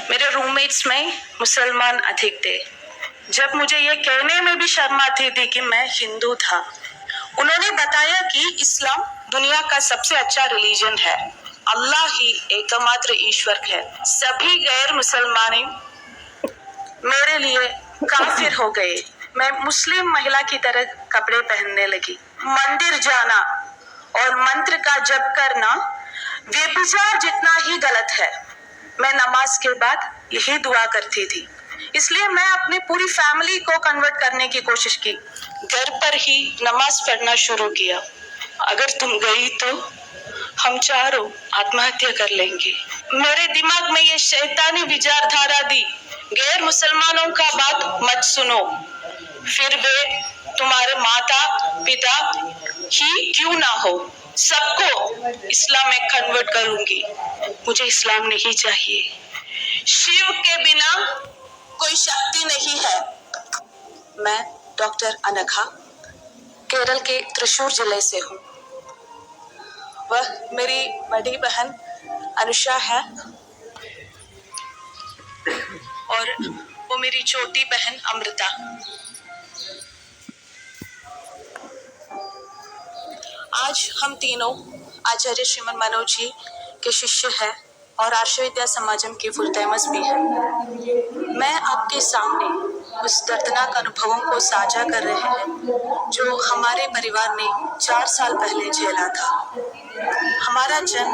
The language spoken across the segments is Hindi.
मेरे रूममेट्स में मुसलमान अधिक थे। जब मुझे ये कहने में भी शर्म आती थी कि मैं हिंदू था। उन्होंने बताया कि इस्लाम दुनिया का सबसे अच्छा रिलीजन है। अल्लाह ही एकमात्र ईश्वर है। सभी गैर मुसलमान मेरे लिए काफिर हो गए। मैं मुस्लिम महिला की तरह कपड़े पहनने लगी। मंदिर जाना और मंत्र का जप करना व्यभिचार जितना ही गलत है। मैं नमाज के बाद यही दुआ करती थी। इसलिए मैं अपनी पूरी फैमिली को कन्वर्ट करने की कोशिश की। घर पर ही नमाज पढ़ना शुरू किया। अगर तुम गई तो हम चारों आत्महत्या कर लेंगे। मेरे दिमाग में ये शैतानी विचारधारा दी, गैर मुसलमानों का बात मत सुनो, फिर वे तुम्हारे माता पिता ही क्यों ना हो, सबको इस्लाम में कन्वर्ट करूंगी। मुझे इस्लाम नहीं चाहिए। शिव के बिना कोई शक्ति नहीं है। मैं डॉक्टर अनघा केरल के त्रिशूर जिले से हूँ। वह मेरी बड़ी बहन अनुषा है और वो मेरी छोटी बहन अमृता। आज हम तीनों आचार्य श्रीमन मनोज जी के शिष्य हैं और आर्ष विद्या समाजम के फुल टाइमर्स भी हैं। मैं आपके सामने उस दर्दनाक अनुभवों को साझा कर रहे हैं जो हमारे परिवार ने 4 साल पहले झेला था। हमारा जन्म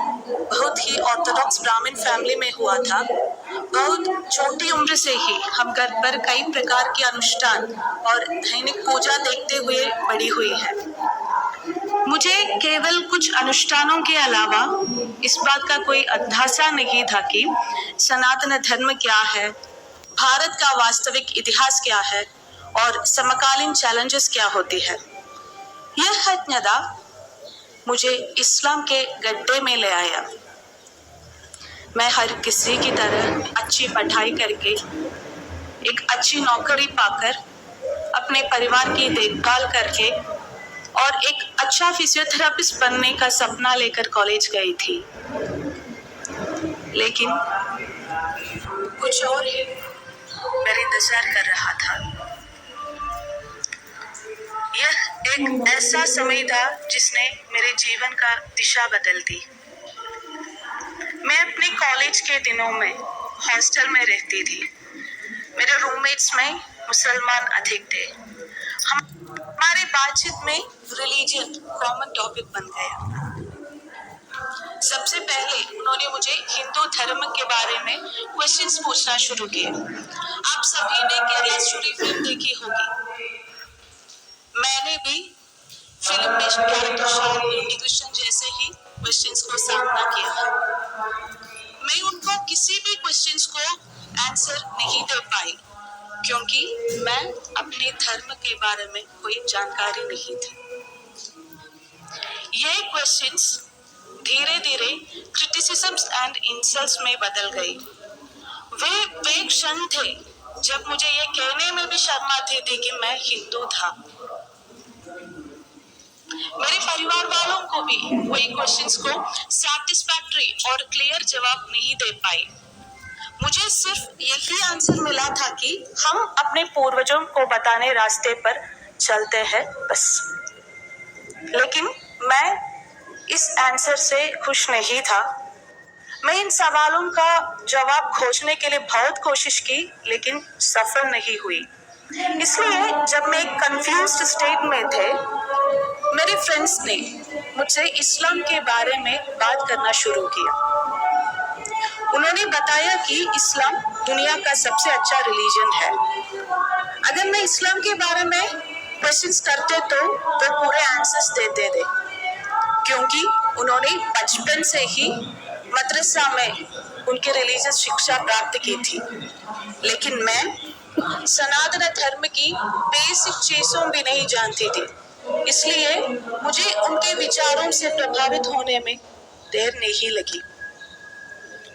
बहुत ही ऑर्थोडॉक्स ब्राह्मण फैमिली में हुआ था। बहुत छोटी उम्र से ही हम घर पर कई प्रकार के अनुष्ठान और दैनिक पूजा देखते हुए बड़ी हुई है। मुझे केवल कुछ अनुष्ठानों के अलावा इस बात का कोई अंदाजा नहीं था कि सनातन धर्म क्या है, भारत का वास्तविक इतिहास क्या है और समकालीन चैलेंजेस क्या होती है। यह अज्ञाता मुझे इस्लाम के गड्ढे में ले आया। मैं हर किसी की तरह अच्छी पढ़ाई करके, एक अच्छी नौकरी पाकर, अपने परिवार की देखभाल करके और एक अच्छा फिजियोथेरेपिस्ट बनने का सपना लेकर कॉलेज गई थी। लेकिन कुछ और ही मेरा इंतजार कर रहा था। यह एक ऐसा समय था जिसने मेरे जीवन का दिशा बदल दी। मैं अपने कॉलेज के दिनों में हॉस्टल में रहती थी। मेरे रूममेट्स में मुसलमान अधिक थे। हमारी बातचीत में रिलीजन कॉमन टॉपिक बन गया। सबसे पहले उन्होंने मुझे हिंदू धर्म के बारे में क्वेश्चंस पूछना शुरू किए। आप सभी ने केरला स्टोरी फिल्म देखी होगी। मैंने भी फिल्म में कैरेक्टर शार्ली कृष्ण जैसे ही क्वेश्चंस को सामना किया। मैं उनको किसी भी क्वेश्चंस को आंसर नहीं दे पाई क्योंकि मैं अपने धर्म के बारे में कोई जानकारी नहीं थी। ये क्वेश्चंस धीरे धीरे क्रिटिसिज्म्स एंड इंसल्ट्स में बदल गई। वे क्षण थे जब मुझे ये कहने में भी शर्म आती थी कि मैं हिंदू था। मेरे परिवार वालों को भी वही क्वेश्चंस को सैटिस्फैक्टरी और क्लियर जवाब नहीं दे पाई। मुझे सिर्फ यही आंसर मिला था कि हम अपने पूर्वजों को बताने रास्ते पर चलते हैं बस। लेकिन मैं इस आंसर से खुश नहीं था। मैं इन सवालों का जवाब खोजने के लिए बहुत कोशिश की लेकिन सफल नहीं हुई। इसलिए जब मैं एक कंफ्यूज्ड स्टेट में थे, मेरे फ्रेंड्स ने मुझसे इस्लाम के बारे में बात करना शुरू किया। उन्होंने बताया कि इस्लाम दुनिया का सबसे अच्छा रिलीजन है। अगर मैं इस्लाम के बारे में क्वेश्चंस करते तो पूरे आंसर्स देते थे क्योंकि उन्होंने बचपन से ही मदरसा में उनकी रिलीजियस शिक्षा प्राप्त की थी। लेकिन मैं सनातन धर्म की बेसिक चीजों भी नहीं जानती थी। इसलिए मुझे उनके विचारों से प्रभावित होने में देर नहीं लगी।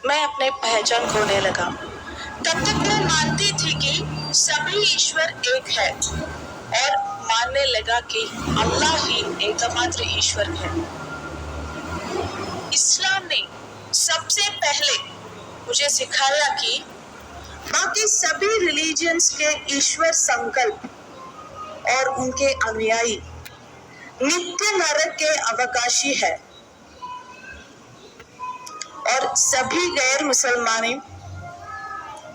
मैं अपने पहचान खोने लगा। तब तक मैं मानती थी कि सभी ईश्वर एक है और मानने लगा कि अल्लाह ही एकमात्र ईश्वर है। इस्लाम ने सबसे पहले मुझे सिखाया कि बाकी सभी रिलीजियंस के ईश्वर संकल्प और उनके अनुयायी नित्य नरक के अवकाशी है और सभी गैर मुसलमाने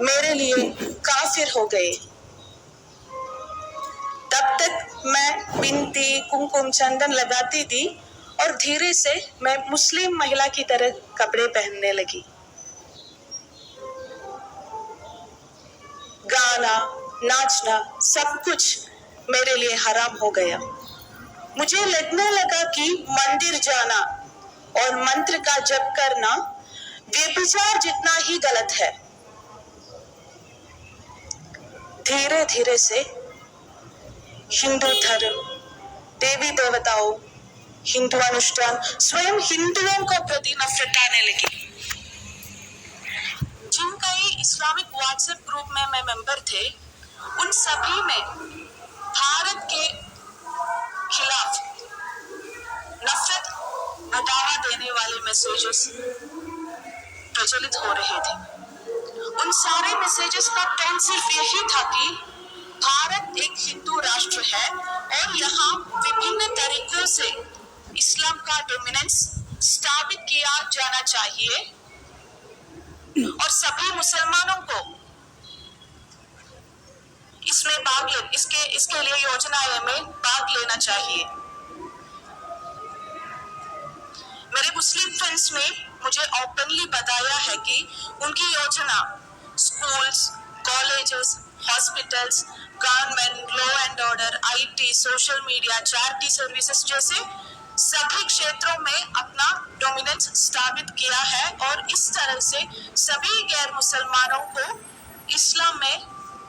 मेरे लिए काफिर हो गए। तब तक मैं बिंदी कुमकुम चंदन लगाती थी और धीरे से मैं मुस्लिम महिला की तरह कपड़े पहनने लगी। गाना नाचना सब कुछ मेरे लिए हराम हो गया। मुझे लगने लगा कि मंदिर जाना और मंत्र का जप करना व्यभिचार जितना ही गलत है। धीरे धीरे से हिंदू धर्म, देवी देवताओं, हिंदू अनुष्ठान, स्वयं हिंदुओं को प्रति नफरत आने लगी। जिन कई इस्लामिक व्हाट्सएप ग्रुप में मैं मेंबर थे, उन सभी में भारत के खिलाफ नफरत बढ़ावा देने वाले मैसेजेस प्रचलित हो रहे थे। उन सारे मैसेजेस का टोन सिर्फ यही था कि भारत एक हिंदू राष्ट्र है और यहाँ विभिन्न तरीकों से इस्लाम का डोमिनेंस स्थापित किया जाना चाहिए और सभी मुसलमानों को इसमें इसके लिए योजनाएं में भाग लेना चाहिए। मेरे मुस्लिम फ्रेंड्स ने मुझे ओपनली बताया है कि उनकी योजना schools, colleges, hospitals, government, law and order, IT, social media, charity services जैसे सभी क्षेत्रों में अपना डोमिनेंस स्थापित किया है और इस तरह से सभी गैर मुसलमानों को इस्लाम में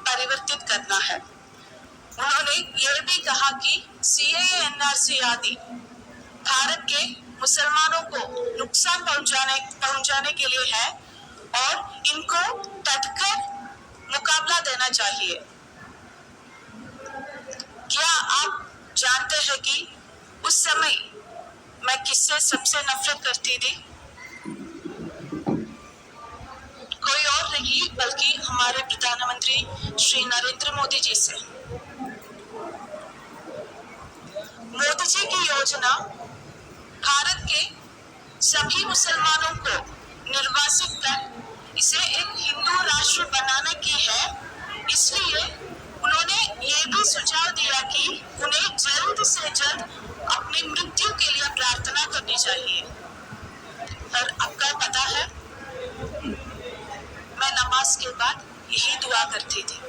परिवर्तित करना है। उन्होंने ये भी कहा कि सीएए, एनआरसी आदि भारत के मुसलमानों को नुकसान पहुंचाने के लिए है और इनको डटकर मुकाबला देना चाहिए। क्या आप जानते हैं कि उस समय मैं किससे सबसे नफरत करती थी? कोई और नहीं बल्कि हमारे प्रधानमंत्री श्री नरेंद्र मोदी जी से। मोदी जी की योजना भारत के सभी मुसलमानों को निर्वासित कर इसे एक हिंदू राष्ट्र बनाने की है। इसलिए उन्होंने ये भी सुझाव दिया कि उन्हें जल्द से जल्द अपनी मृत्यु के लिए प्रार्थना करनी चाहिए। और आपका पता है, मैं नमाज के बाद यही दुआ करती थी।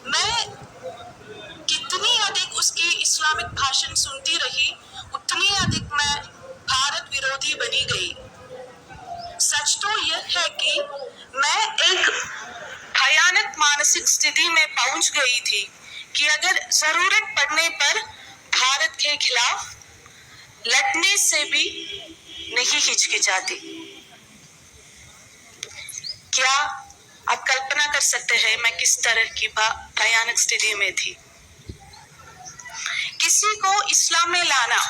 मैं कितनी अधिक उसकी इस्लामिक भाषण सुनती रही, उतनी अधिक मैं भारत विरोधी बनी गई। सच तो यह है कि मैं एक भयानक मानसिक स्थिति में पहुंच गई थी कि अगर जरूरत पड़ने पर भारत के खिलाफ लड़ने से भी नहीं हिचकिचाती। क्या आप कल्पना कर सकते हैं मैं किस तरह की भयानक स्थिति में थी? किसी को इस्लाम में लाना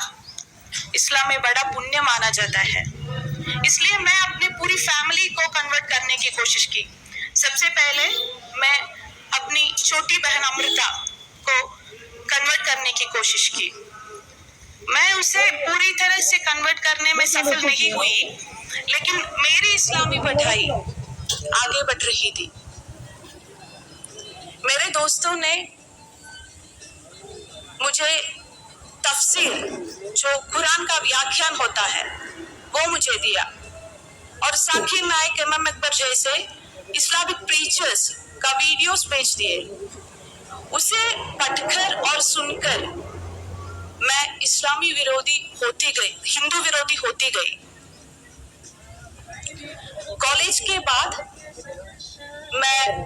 इस्लाम में बड़ा पुण्य माना जाता है, इसलिए मैं अपनी पूरी फैमिली को कन्वर्ट करने की कोशिश की। सबसे पहले मैं अपनी छोटी बहन अमृता को कन्वर्ट करने की कोशिश की। मैं उसे पूरी तरह से कन्वर्ट करने में सफल नहीं हुई, लेकिन मेरी इस्लामी पढ़ाई आगे बढ़ रही थी। मेरे दोस्तों ने मुझे तफसीर, जो कुरान का व्याख्यान होता है, वो मुझे दिया और साकिर नाइक, इमाम अकबर जैसे इस्लामिक प्रीचर्स का वीडियोस भेज दिए। उसे पढ़कर और सुनकर मैं इस्लामी विरोधी होती गई, हिंदू विरोधी होती गई। कॉलेज के बाद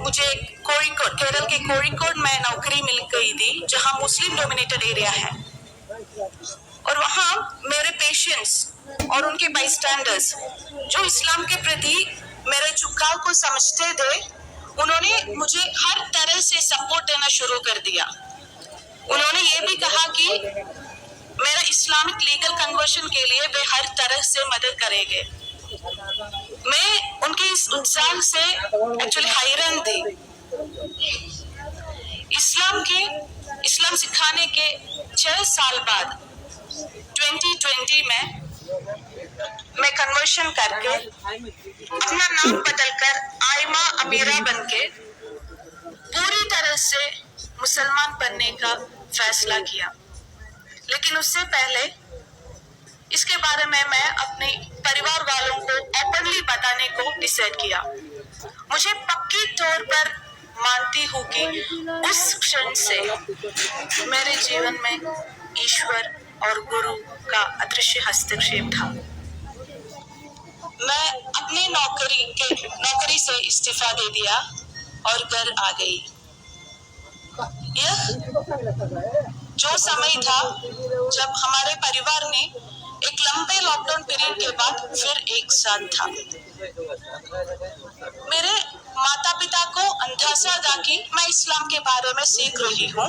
मुझे कोड़िकोड, केरल के कोड़िकोड में नौकरी मिल गई थी, जहां मुस्लिम डोमिनेटेड एरिया है। और वहां मेरे पेशेंट्स और उनके बाईस्टैंडर्स जो इस्लाम के प्रति मेरे झुकाव को समझते थे, उन्होंने मुझे हर तरह से सपोर्ट देना शुरू कर दिया। उन्होंने ये भी कहा कि मेरा इस्लामिक लीगल कन्वर्शन के लिए वे हर तरह से मदद करेंगे। मैं उनके इस उत्साह से एक्चुअली हैरान थी। इस्लाम सिखाने के 6 साल बाद 2020 में मैं कन्वर्शन करके अपना नाम बदलकर आयमा अमीरा बनके पूरी तरह से मुसलमान बनने का फैसला किया। लेकिन उससे पहले इसके बारे में मैं अपने परिवार वालों को ओपनली बताने को डिसाइड किया। मुझे पक्की तौर पर मानती हूँ कि उस क्षण से मेरे जीवन में ईश्वर और गुरु का अदृश्य हस्तक्षेप था। मैं अपनी नौकरी से इस्तीफा दे दिया और घर आ गई। यह जो समय था जब हमारे परिवार ने एक लंबे लॉकडाउन पीरियड के बाद फिर एक साथ था। मेरे माता पिता को अंदाजा था कि मैं इस्लाम के बारे में सीख रही हूँ,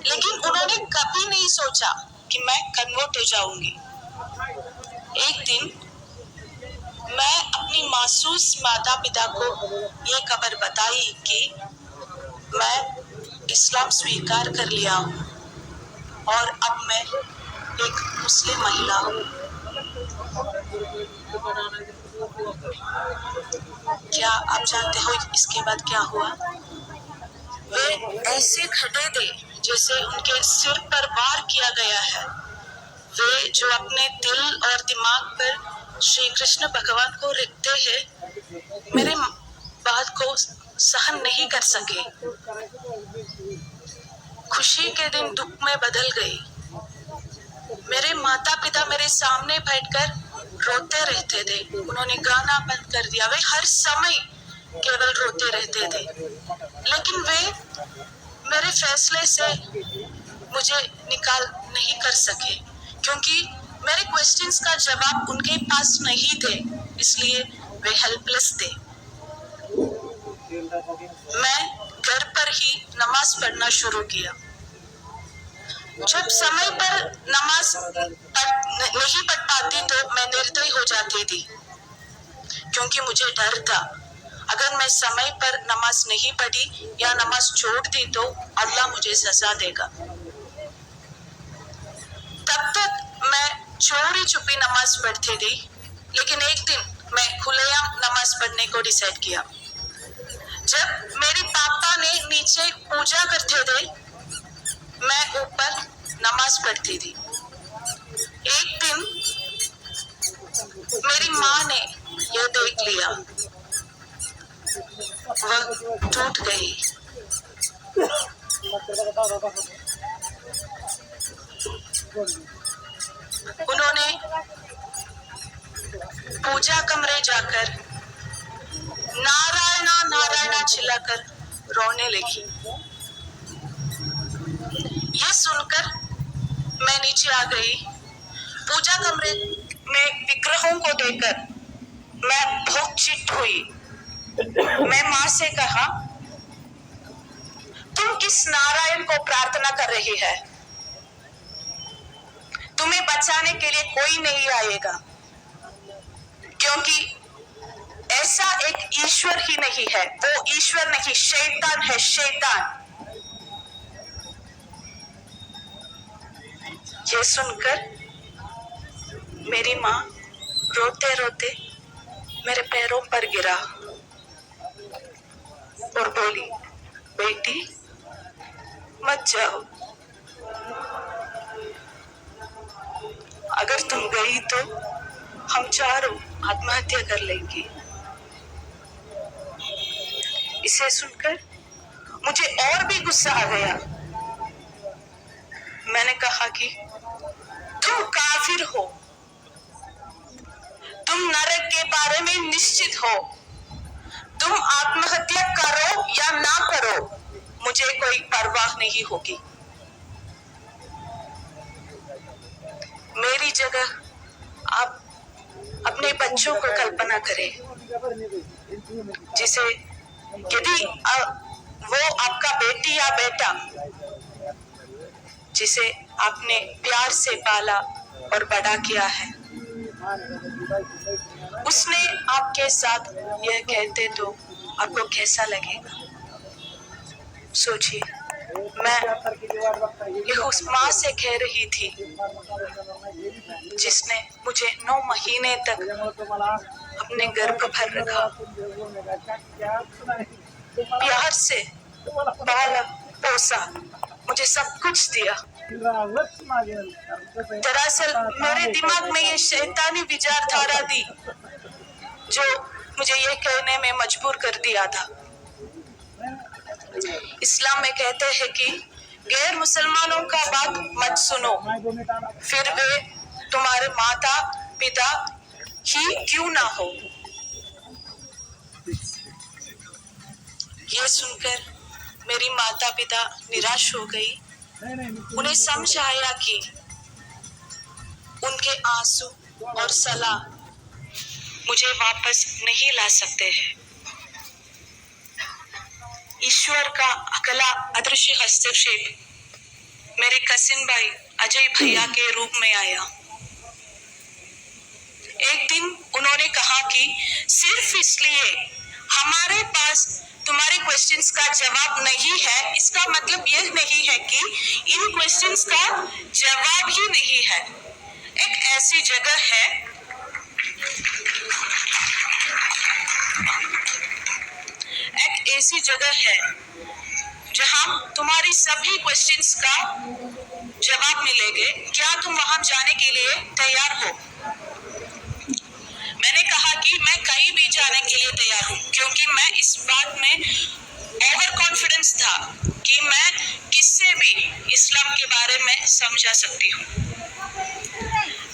लेकिन उन्होंने कभी नहीं सोचा कि मैं कन्वर्ट हो जाऊंगी। एक दिन मैं अपनी मासूस माता पिता को ये खबर बताई कि मैं इस्लाम स्वीकार कर लिया हूँ और अब मैं एक मुस्लिम महिला हूँ। क्या आप जानते हो इसके बाद क्या हुआ? वे ऐसे खड़े थे जैसे उनके सिर पर वार किया गया है। वे जो अपने दिल और दिमाग पर श्री कृष्ण भगवान को रखते हैं, मेरे बात को सहन नहीं कर सके। खुशी के दिन दुख में बदल गई। मेरे माता पिता मेरे सामने बैठकर रोते रहते थे। उन्होंने गाना बंद कर दिया। वे हर समय केवल रोते रहते थे, लेकिन वे मेरे फैसले से मुझे निकाल नहीं कर सके, क्योंकि मेरे क्वेश्चंस का जवाब उनके पास नहीं थे, इसलिए वे हेल्पलेस थे। मैं घर पर ही नमाज पढ़ना शुरू किया। जब समय पर नमाज नहीं पढ़ पाती तो मैं निर्दयी हो जाती थी, क्योंकि मुझे डर था अगर मैं समय पर नमाज नहीं पढ़ी या नमाज छोड़ दी तो अल्लाह मुझे सजा देगा। तब तक मैं चोरी छुपी नमाज पढ़ती थी, लेकिन एक दिन मैं खुलेआम नमाज पढ़ने को डिसाइड किया। जब मेरे पापा ने नीचे पूजा करते थे, मैं ऊपर नमाज पढ़ती थी। एक दिन मेरी माँ ने यह देख लिया, वह टूट गई। उन्होंने पूजा कमरे जाकर नारायणा नारायणा चिल्लाकर रोने लगी। यह सुनकर मैं नीचे आ गई। पूजा कमरे में विग्रहों को देखकर मैं बहुत चिढ़ हुई। मैं माँ से कहा, तुम किस नारायण को प्रार्थना कर रही है? तुम्हें बचाने के लिए कोई नहीं आएगा, क्योंकि ऐसा एक ईश्वर ही नहीं है। वो ईश्वर नहीं, शैतान है, शैतान। ये सुनकर मेरी माँ रोते रोते मेरे पैरों पर गिरा और बोली, बेटी मत जाओ, अगर तुम गई तो हम चारों आत्महत्या कर लेंगे। इसे सुनकर मुझे और भी गुस्सा आ गया। मैंने कहा कि तुम काफिर हो, तुम नरक के बारे में निश्चित हो। तुम आत्महत्या करो या ना करो, मुझे कोई परवाह नहीं होगी। मेरी जगह आप अपने बच्चों को कल्पना करें, जिसे यदि वो आपका बेटी या बेटा जिसे आपने प्यार से पाला और बड़ा किया है, उसने आपके साथ यह कहते तो आपको कैसा लगेगा? सोचिए, मैं यह उस माँ से कह रही थी जिसने मुझे 9 महीने तक अपने गर्भ भर रखा, प्यार से पाला पोसा, मुझे सब कुछ दिया। दरअसल मेरे दिमाग में ये शैतानी विचारधारा थी जो मुझे ये कहने में मजबूर कर दिया था। इस्लाम में कहते हैं कि गैर मुसलमानों का बात मत सुनो, फिर वे तुम्हारे माता पिता ही क्यों ना हो। ये सुनकर मेरी माता पिता निराश हो गई। उन्हें समझ आया कि उनके आंसू और सलाह मुझे वापस नहीं ला सकते हैं। ईश्वर का अकेला अदृश्य हस्तक्षेप मेरे कसिन भाई अजय भैया के रूप में आया। एक दिन उन्होंने कहा कि सिर्फ इसलिए हमारे पास तुम्हारे क्वेश्चंस का जवाब नहीं है, इसका मतलब यह नहीं है कि इन क्वेश्चंस का जवाब ही नहीं है। एक ऐसी जगह है जहां तुम्हारी सभी क्वेश्चंस का जवाब मिलेंगे। क्या तुम वहां जाने के लिए तैयार हो? मैंने कहा कि मैं कहीं भी जाने के लिए तैयार हूँ, क्योंकि मैं इस बात में ओवर कॉन्फिडेंस था कि मैं किससे भी इस्लाम के बारे में समझा सकती हूँ।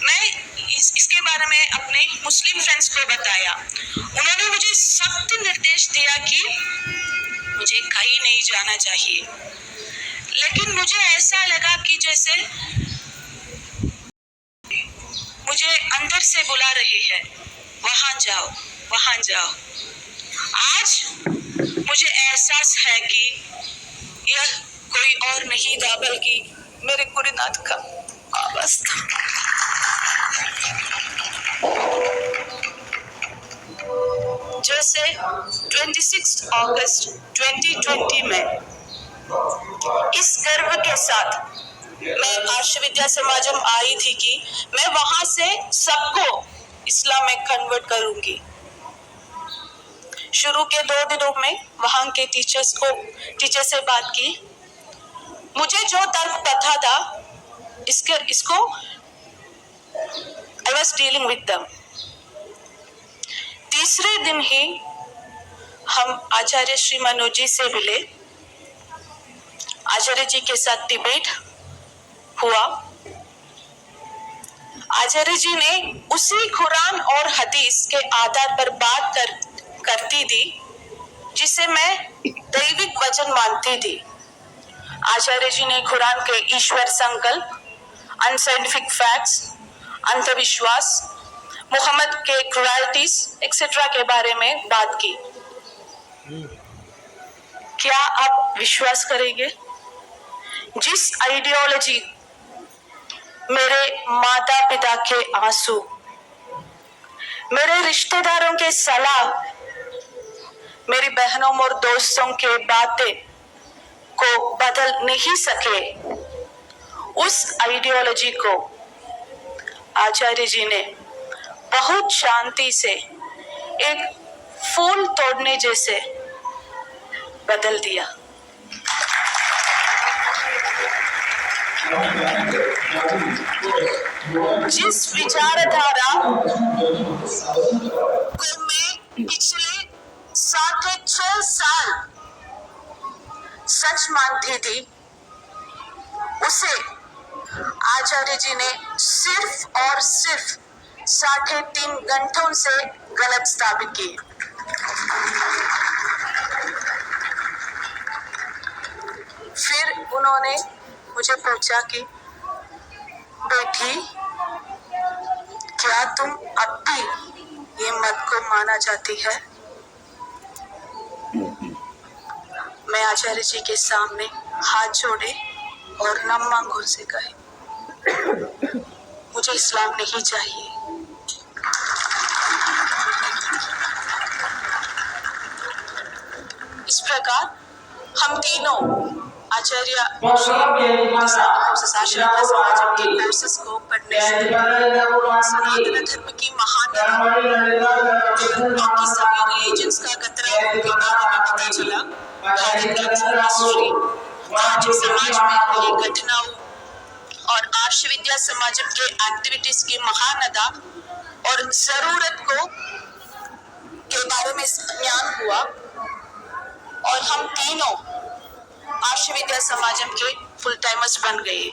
मैं इसके बारे में अपने मुस्लिम फ्रेंड्स को बताया। उन्होंने मुझे सख्त निर्देश दिया कि मुझे कहीं नहीं जाना चाहिए, लेकिन मुझे ऐसा लगा कि जैसे मुझे अंदर से बुला रही है, वहां जाओ, वहां जाओ। आज मुझे एहसास है कि यह कोई और नहीं था बल्कि मेरे गुरुनाथ का आवाज था। जैसे 26 अगस्त 2020 में इस गर्व के साथ मैं आर्ष विद्या समाजम आई थी कि मैं वहां से सबको इस्लाम में कन्वर्ट करूंगी। शुरू के 2 दिनों में वहां के टीचर से बात की। मुझे जो तर्क पता था इसको I was dealing with them। तीसरे दिन ही हम आचार्य श्री मनोज जी से मिले। आचार्य जी के साथ डिबेट हुआ। आचार्य जी ने उसी कुरान और हदीस के आधार पर बात करती थी जिसे मैं दैविक वचन मानती थी। आचार्य जी ने कुरान के ईश्वर संकल्प, अनसाइंटिफिक फैक्ट्स, अंधविश्वास, मोहम्मद के क्रुएल्टीज एक्सेट्रा के बारे में बात की। क्या आप विश्वास करेंगे, जिस आइडियोलॉजी मेरे माता पिता के आंसू, मेरे रिश्तेदारों के सलाह, मेरी बहनों और दोस्तों के बातें को बदल नहीं सके, उस आइडियोलॉजी को आचार्य जी ने बहुत शांति से एक फूल तोड़ने जैसे बदल दिया। जिस विचारधारा को मैं पिछले 6.5 साल सच मानती थी, उसे आचार्य जी ने सिर्फ और सिर्फ 3.5 घंटों से गलत साबित की। फिर उन्होंने मुझे पूछा कि बेटी, क्या तुम अब भी ये मत को माना चाहती है? मैं आचार्य जी के सामने हाथ जोड़े और नम आंखों से कहे, मुझे इस्लाम नहीं चाहिए। इस प्रकार हम तीनों आचार्य आश्रविद्या समाजम के कोर्सेस को पढ़ने से सनातन धर्म की महानता बाकी सभी रिलीजन्स का कतरा के बारे में पता चला। भारत की हिस्ट्री, आज समाज में ये घटनाओं और आर्षविद्या समाजम के एक्टिविटीज की महानता और जरूरत को के बारे में ज्ञान हुआ और हम तीनों आर्षविद्या समाजम के फुल टाइमर्स बन गए।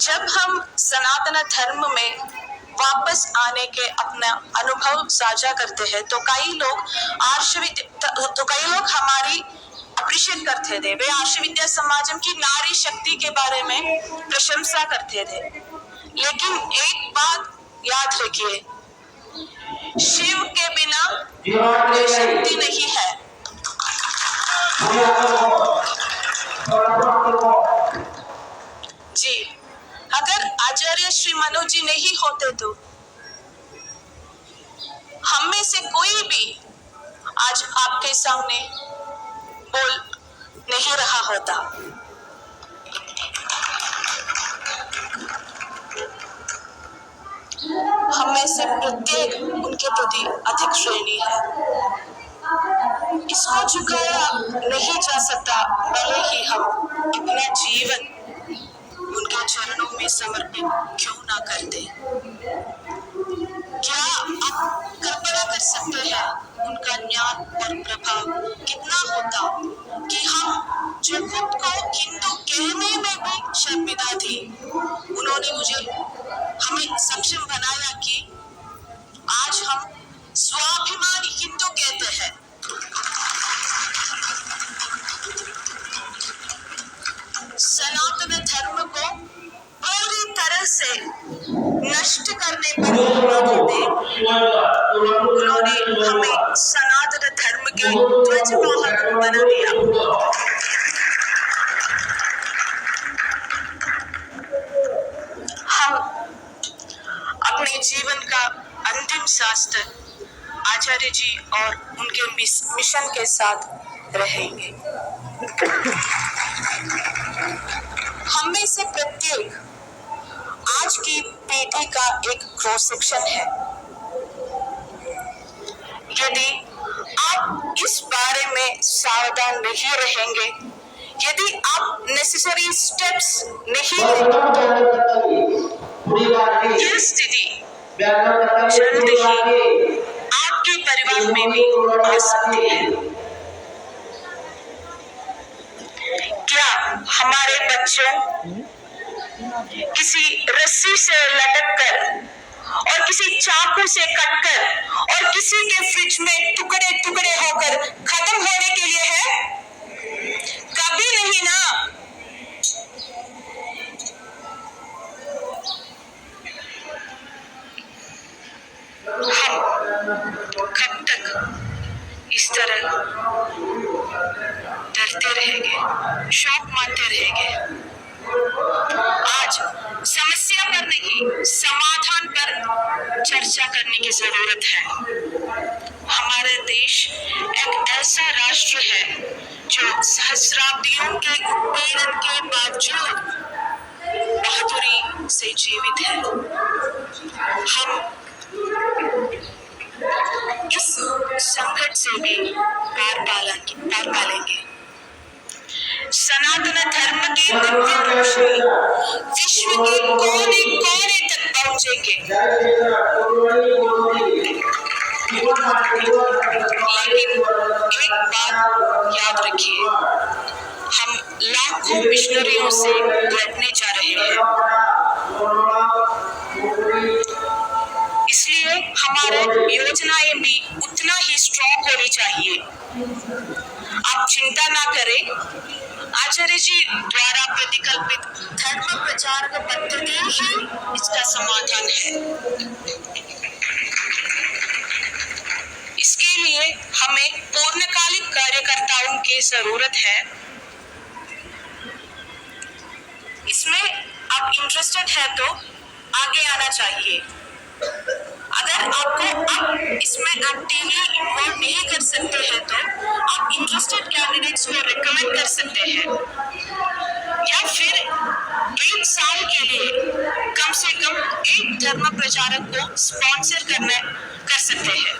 जब हम सनातन धर्म में वापस आने के अपना अनुभव साझा करते हैं तो कई लोग हमारी अप्रिशिएट करते थे। वे आर्षविद्या समाजम की नारी शक्ति के बारे में प्रशंसा करते थे। लेकिन एक बात याद रखिए, शिव के बिना कोई शक्ति नहीं है। जी, अगर आचार्य श्री मनोज जी नहीं होते तो हम में से कोई भी आज आपके सामने बोल नहीं रहा होता। हम में से प्रत्येक उनके प्रति अधिक श्रेणी है। इसको झुकाया नहीं जा सकता, भले ही हम अपना जीवन उनके चरणों में समर्पित क्यों ना कर दे। क्या आप कल्पना कर सकते हैं उनका ज्ञान और प्रभाव कितना होता कि हम जो खुद को हिंदू कहने में भी शर्मिंदा थी, उन्होंने हमें सक्षम बनाया कि आज हम स्वाभिमानी हिंदू कहते हैं। सनातन धर्म को पूरी तरह से नष्ट करने पर उन्होंने हमें सनातन धर्म के ध्वजवाहक बना दिया। हम अपने जीवन का अंतिम सांस तक आचार्य जी और उनके मिशन के साथ रहेंगे। हम में से प्रत्येक आज की पीढ़ी का एक क्रॉस सेक्शन है। यदि आप इस बारे में सावधान नहीं रहेंगे, यदि आप नेसेसरी स्टेप्स नहीं लेंगे, यह स्थिति जल्द ही आपके परिवार में भी आ सकती है। क्या हमारे बच्चों किसी रस्सी से लटककर और किसी चाकू से कटकर और किसी के फ्रिज में टुकड़े टुकड़े होकर खत्म होने के लिए है? कभी नहीं ना। हम कब तक इस तरह डरते रहेंगे, शौक मानते रहेंगे? आज समस्या पर नहीं, समाधान पर चर्चा करने की जरूरत है। हमारा देश एक ऐसा राष्ट्र है जो सहस्राब्दियों के उत्पीड़न के बावजूद बहादुरी से जीवित है। हम इस संकट से भी पार पालेंगे। सनातन धर्म की दिव्य रोशनी विश्व के कोने कोने तक पहुंचेंगे। लेकिन एक बात याद रखिए, हम लाखों मिशनरियों से लड़ने जा रहे हैं। इसलिए हमारी योजनाएं भी उतना ही स्ट्रॉन्ग होनी चाहिए। आप चिंता ना करें, आचार्य जी द्वारा प्रतिकल्पित धर्म प्रचार पद्धति ही इसका समाधान है। इसके लिए लिए हमें पूर्णकालिक कार्यकर्ताओं की जरूरत है। इसमें आप इंटरेस्टेड है तो आगे आना चाहिए। अगर आपको अब इसमें एक्टिवली इन्वॉल्व नहीं कर सकते हैं तो आप इंटरेस्टेड कैंडिडेट्स को रिकमेंड कर सकते हैं, या फिर 1 साल के लिए कम से कम एक धर्म प्रचारक को स्पॉन्सर कर सकते हैं।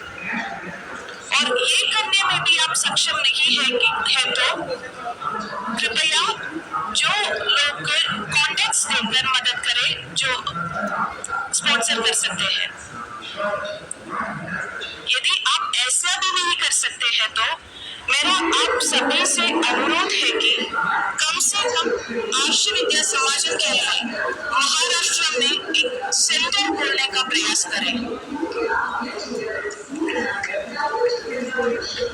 और ये करने में भी आप सक्षम नहीं है तो कृपया जो लोग कॉन्टेक्ट्स देकर मदद करें जो स्पॉन्सर कर सकते हैं। यदि आप ऐसा भी नहीं कर सकते हैं तो मेरा आप सभी से अनुरोध है कि कम से कम आर्ष विद्या समाजन के लिए महाराष्ट्र में एक सेंटर खोलने का प्रयास करें।